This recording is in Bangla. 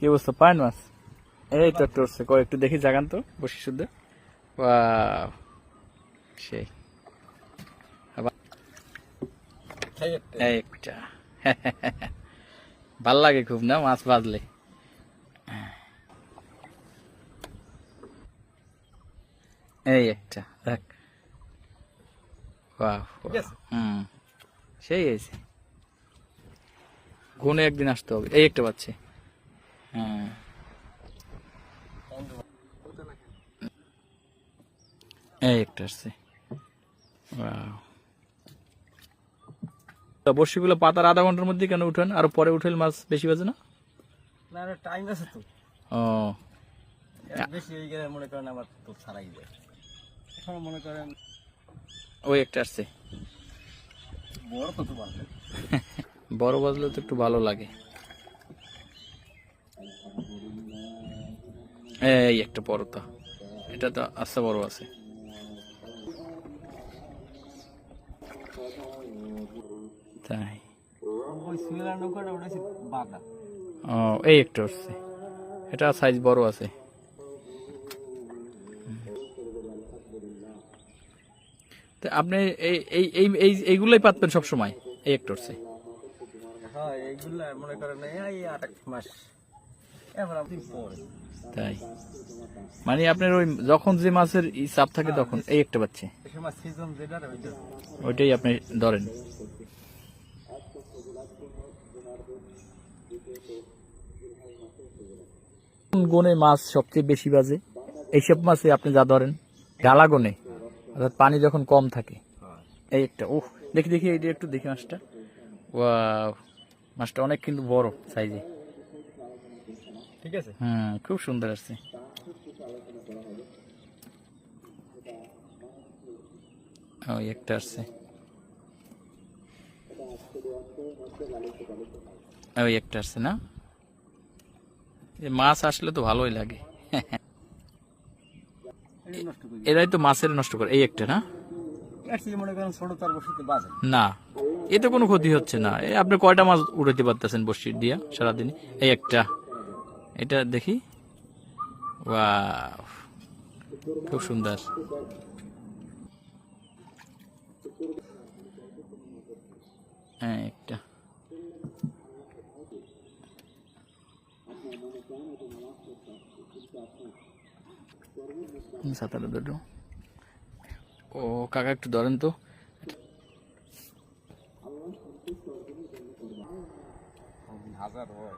কি অবস্থা পায় মাছ? এই তো একটা উঠছে, কয় একটু দেখি জাগান তো বসি শুদ্ধ। ওয়াও, সেই আবার এই একটা ভাল লাগে খুব না মাছ বাজলে। এই একটা দেখ, ওয়াও, হুম, সেই হয়েছে। গুনে একদিন আসতে হবে। এই একটা পাচ্ছে, হ্যাঁ, এই একটা আসছে। ওয়াও, বড়শিগুলো পাতার আধা ঘন্টার মধ্যে কেন উঠেন? আরো পরে উঠেল মাছ বেশি বাজে না? না আরো টাইম আছে তো, ও, বেশি হয়ে গেলে মনে করেন আমার তো ছাড়াই যায়। এখন মনে করেন ওই একটা আসছে। বড় কত বাড়বে। বড় বাজলে তো একটু ভালো লাগে। এই একটা বড়টা, এটা তো আস্তে বড় আছে। তাই, ওই সুয়েলার নৌকাটা ওটা হচ্ছে বাঁধা। ও, এই একটা উঠছে, এটা সাইজ বড় আছে। তো আপনি এই এই এই এই এইগুলাই পাতবেন সব সময়? এই একটা উঠছে। হ্যাঁ এইগুলা মনে করেন এই 8 মাস এবার আপনি পরে। তাই, মানে আপনার ওই যখন যে মাছের চাপ থাকে তখন এই একটা পাচ্ছে, এই সময় সিজন যেটা ওইটাই আপনি ধরেন। কোন গুণে মাছ সবচেয়ে বেশি বাজে? এইসব মাছে আপনি যা ধরেন ডালা গুণে, অর্থাৎ পানি যখন কম থাকে। এই একটা, ওহ, দেখি দেখি এইটা একটু দেখি মাছটা। ওয়াও, মাছটা অনেক কিন্তু বড় সাইজে। ঠিক আছে। হুম, খুব সুন্দর আসছে। ওই একটা আসছে, ওই একটা আসছে না? মাছ আসলে তো ভালোই লাগে। এরাই তো মাছের নষ্ট করে। এই একটা না? মনে করেন ছোট তার বসতে বাজে না, এতে কোনো ক্ষতি হচ্ছে না। এই আপনি কয়টা মাছ উঠাতে পারতেছেন বসি দিয়া সারাদিন? এই একটা, এটা দেখি। ওয়াও, খুব সুন্দর। হ্যাঁ, একটা সাঁতারে দুটো। ও কাকা, একটু ধরেন তো। হাজার হয়।